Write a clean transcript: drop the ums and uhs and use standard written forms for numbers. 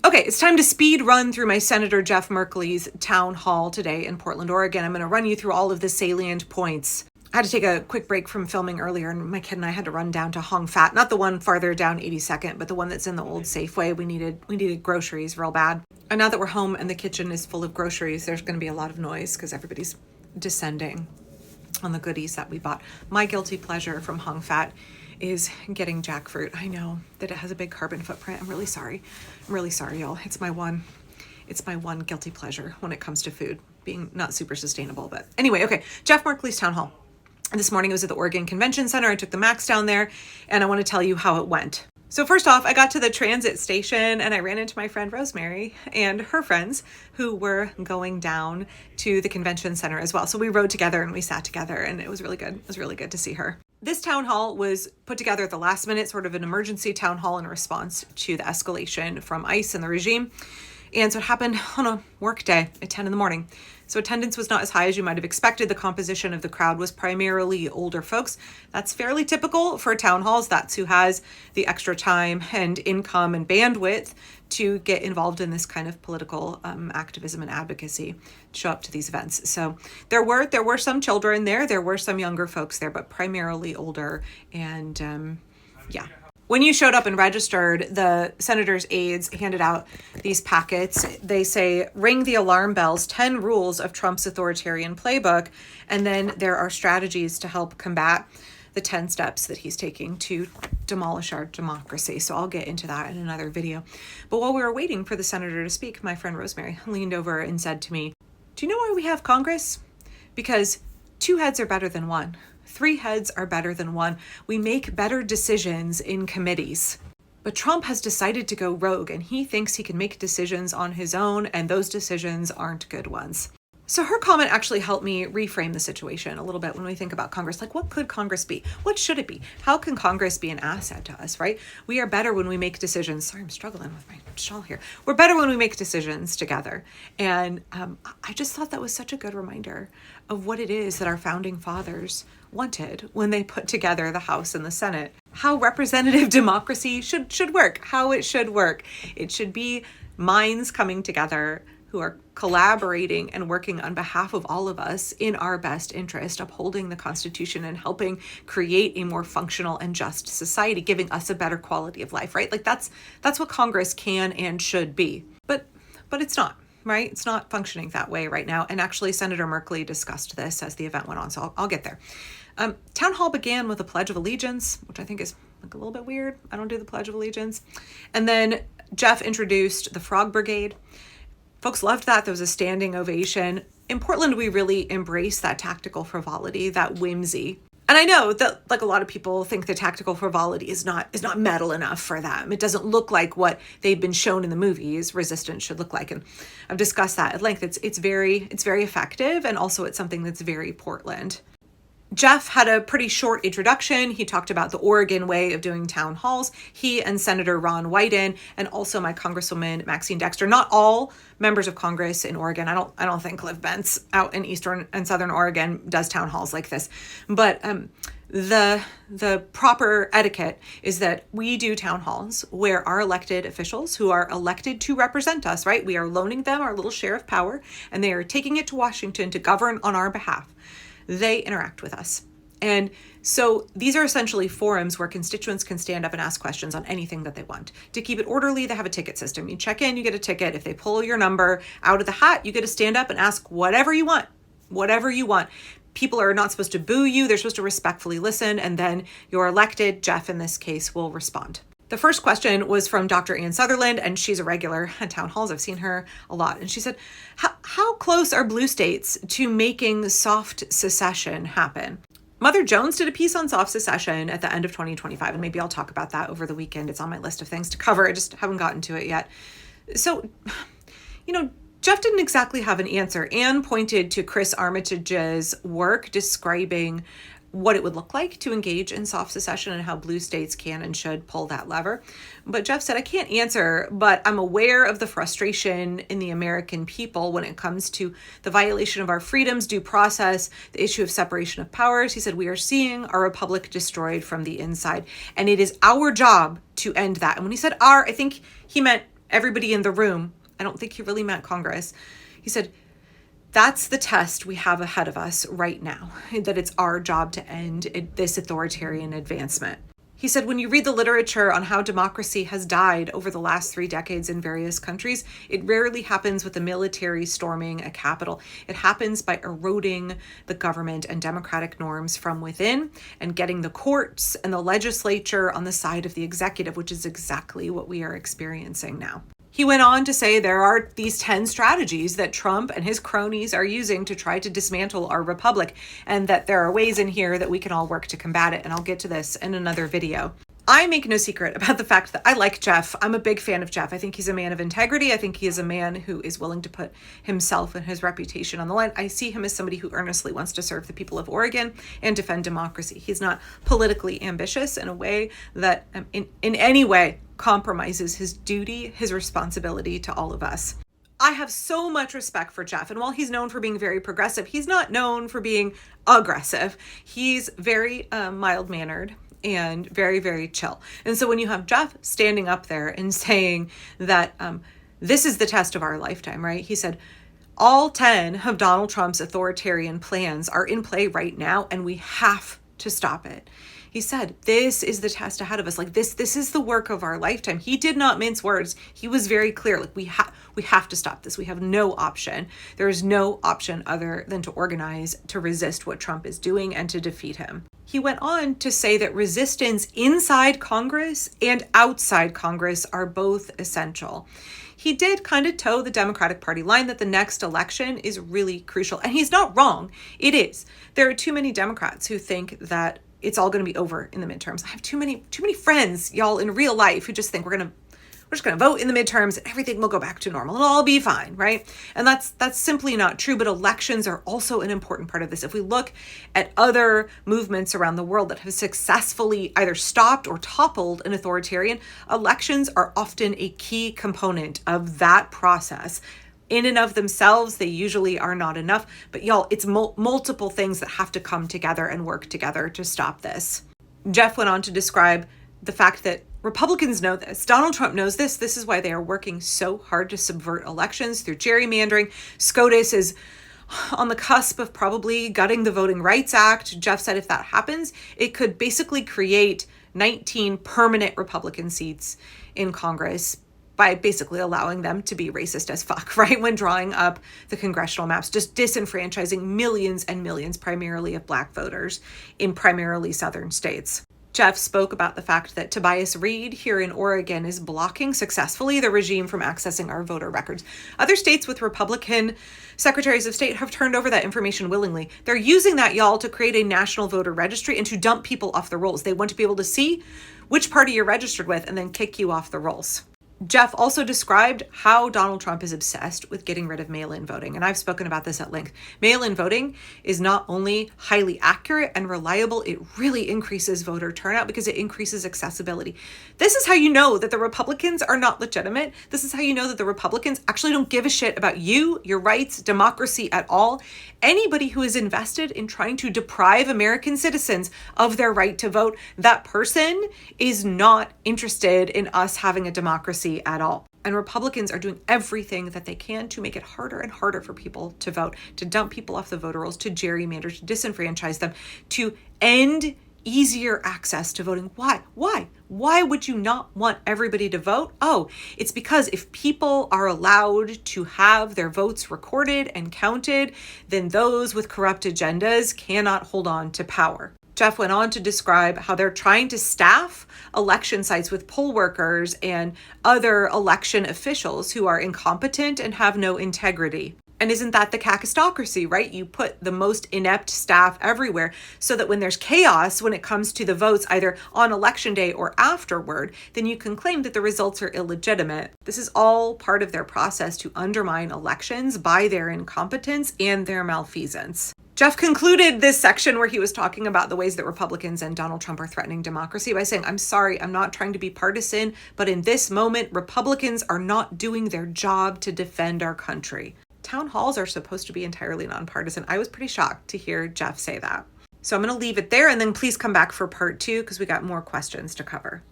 Okay, it's time to speed run through my Senator Jeff Merkley's town hall today in Portland, Oregon. I'm going to run you through all of the salient points. I had to take a quick break from filming earlier, and my kid and I had to run down to Hong Fat, not the one farther down 82nd, but the one that's in the old Safeway. We needed groceries real bad. And now that we're home and the kitchen is full of groceries, there's going to be a lot of noise because everybody's descending on the goodies that we bought. My guilty pleasure from Hong Fat is getting jackfruit. I know that it has a big carbon footprint. I'm really sorry, y'all. It's my one guilty pleasure when it comes to food, being not super sustainable. But anyway, okay, Jeff Merkley's town hall. And this morning it was at the Oregon Convention Center. I took the Max down there, and I want to tell you how it went. So first off, I got to the transit station and I ran into my friend Rosemary and her friends who were going down to the convention center as well. So we rode together and we sat together, and it was really good. It was really good to see her. This town hall was put together at the last minute, sort of an emergency town hall in response to the escalation from ICE and the regime. And so it happened on a work day at 10 in the morning. So attendance was not as high as you might have expected. The composition of the crowd was primarily older folks. That's fairly typical for town halls. That's who has the extra time and income and bandwidth to get involved in this kind of political activism and advocacy, to show up to these events. So there were some children there were some younger folks there, but primarily older. And yeah. When you showed up and registered, the senator's aides handed out these packets. They say, ring the alarm bells, 10 rules of Trump's authoritarian playbook. And then there are strategies to help combat the 10 steps that he's taking to demolish our democracy. So I'll get into that in another video. But while we were waiting for the senator to speak, my friend Rosemary leaned over and said to me, do you know why we have Congress? Because 2 heads are better than 1. 3 heads are better than 1. We make better decisions in committees. But Trump has decided to go rogue, and he thinks he can make decisions on his own, and those decisions aren't good ones. So her comment actually helped me reframe the situation a little bit when we think about Congress. Like, what could Congress be? What should it be? How can Congress be an asset to us, right? We are better when we make decisions. Sorry, I'm struggling with my shawl here. We're better when we make decisions together. And I just thought that was such a good reminder of what it is that our founding fathers wanted when they put together the House and the Senate. How representative democracy should work, how it should work. It should be minds coming together who are collaborating and working on behalf of all of us in our best interest, upholding the Constitution and helping create a more functional and just society, giving us a better quality of life, right? Like that's what Congress can and should be. But it's not, right? It's not functioning that way right now. And actually, Senator Merkley discussed this as the event went on, so I'll get there. Town hall began with a Pledge of Allegiance, which I think is like a little bit weird. I don't do the Pledge of Allegiance. And then Jeff introduced the Frog Brigade. Folks loved that. There was a standing ovation. In Portland, we really embrace that tactical frivolity, that whimsy. And I know that like a lot of people think the tactical frivolity is not metal enough for them. It doesn't look like what they've been shown in the movies Resistance should look like. And I've discussed that at length. It's very effective, and also it's something that's very Portland. Jeff had a pretty short introduction. He talked about the Oregon way of doing town halls. He and Senator Ron Wyden, and also my Congresswoman Maxine Dexter. Not all members of Congress in Oregon. I don't think Cliff Bentz out in Eastern and Southern Oregon does town halls like this. But the proper etiquette is that we do town halls where our elected officials who are elected to represent us, right? We are loaning them our little share of power, and they are taking it to Washington to govern on our behalf. They interact with us. And so these are essentially forums where constituents can stand up and ask questions on anything that they want. To keep it orderly, they have a ticket system. You check in, you get a ticket. If they pull your number out of the hat, you get to stand up and ask whatever you want. People are not supposed to boo you. They're supposed to respectfully listen. And then your elected, Jeff in this case, will respond. The first question was from Dr. Ann Sutherland, and she's a regular at town halls. I've seen her a lot. And she said, how close are blue states to making soft secession happen? Mother Jones did a piece on soft secession at the end of 2025, and maybe I'll talk about that over the weekend. It's on my list of things to cover. I just haven't gotten to it yet. So, Jeff didn't exactly have an answer. Anne pointed to Chris Armitage's work describing what it would look like to engage in soft secession and how blue states can and should pull that lever. But Jeff said, I can't answer, but I'm aware of the frustration in the American people when it comes to the violation of our freedoms, due process, the issue of separation of powers. He said, we are seeing our republic destroyed from the inside, and it is our job to end that. And when he said our, I think he meant everybody in the room, I don't think he really meant Congress. He said, that's the test we have ahead of us right now, that it's our job to end this authoritarian advancement. He said, when you read the literature on how democracy has died over the last 3 decades in various countries, it rarely happens with the military storming a capital. It happens by eroding the government and democratic norms from within and getting the courts and the legislature on the side of the executive, which is exactly what we are experiencing now. He went on to say there are these 10 strategies that Trump and his cronies are using to try to dismantle our republic, and that there are ways in here that we can all work to combat it. And I'll get to this in another video. I make no secret about the fact that I like Jeff. I'm a big fan of Jeff. I think he's a man of integrity. I think he is a man who is willing to put himself and his reputation on the line. I see him as somebody who earnestly wants to serve the people of Oregon and defend democracy. He's not politically ambitious in a way that in any way compromises his duty, his responsibility to all of us. I have so much respect for Jeff. And while he's known for being very progressive, he's not known for being aggressive. He's very mild-mannered and very, very chill. And so when you have Jeff standing up there and saying that this is the test of our lifetime, right? He said, all 10 of Donald Trump's authoritarian plans are in play right now, and we have to stop it. He said, this is the test ahead of us. Like this is the work of our lifetime. He did not mince words. He was very clear. Like we have to stop this. We have no option. There is no option other than to organize to resist what Trump is doing and to defeat him. He went on to say that resistance inside Congress and outside Congress are both essential. He did kind of toe the Democratic Party line that the next election is really crucial. And he's not wrong. It is. There are too many Democrats who think that it's all going to be over in the midterms. I have too many friends, y'all, in real life who just think we're just going to vote in the midterms and everything will go back to normal. It'll all be fine, right? And that's simply not true. But elections are also an important part of this. If we look at other movements around the world that have successfully either stopped or toppled an authoritarian, elections are often a key component of that process. In and of themselves, they usually are not enough. But y'all, it's multiple things that have to come together and work together to stop this. Jeff went on to describe the fact that Republicans know this. Donald Trump knows this. This is why they are working so hard to subvert elections through gerrymandering. SCOTUS is on the cusp of probably gutting the Voting Rights Act. Jeff said if that happens, it could basically create 19 permanent Republican seats in Congress by basically allowing them to be racist as fuck, right? When drawing up the congressional maps, just disenfranchising millions and millions, primarily of Black voters in primarily southern states. Jeff spoke about the fact that Tobias Reed here in Oregon is blocking successfully the regime from accessing our voter records. Other states with Republican secretaries of state have turned over that information willingly. They're using that, y'all, to create a national voter registry and to dump people off the rolls. They want to be able to see which party you're registered with and then kick you off the rolls. Jeff also described how Donald Trump is obsessed with getting rid of mail-in voting. And I've spoken about this at length. Mail-in voting is not only highly accurate and reliable, it really increases voter turnout because it increases accessibility. This is how you know that the Republicans are not legitimate. This is how you know that the Republicans actually don't give a shit about you, your rights, democracy at all. Anybody who is invested in trying to deprive American citizens of their right to vote, that person is not interested in us having a democracy at all. And Republicans are doing everything that they can to make it harder and harder for people to vote, to dump people off the voter rolls, to gerrymander, to disenfranchise them, to end easier access to voting. Why? Why would you not want everybody to vote? Oh, it's because if people are allowed to have their votes recorded and counted, then those with corrupt agendas cannot hold on to power. Jeff went on to describe how they're trying to staff election sites with poll workers and other election officials who are incompetent and have no integrity. And isn't that the cacistocracy, right? You put the most inept staff everywhere so that when there's chaos, when it comes to the votes, either on election day or afterward, then you can claim that the results are illegitimate. This is all part of their process to undermine elections by their incompetence and their malfeasance. Jeff concluded this section where he was talking about the ways that Republicans and Donald Trump are threatening democracy by saying, I'm sorry, I'm not trying to be partisan, but in this moment, Republicans are not doing their job to defend our country. Town halls are supposed to be entirely nonpartisan. I was pretty shocked to hear Jeff say that. So I'm going to leave it there and then please come back for part 2 because we got more questions to cover.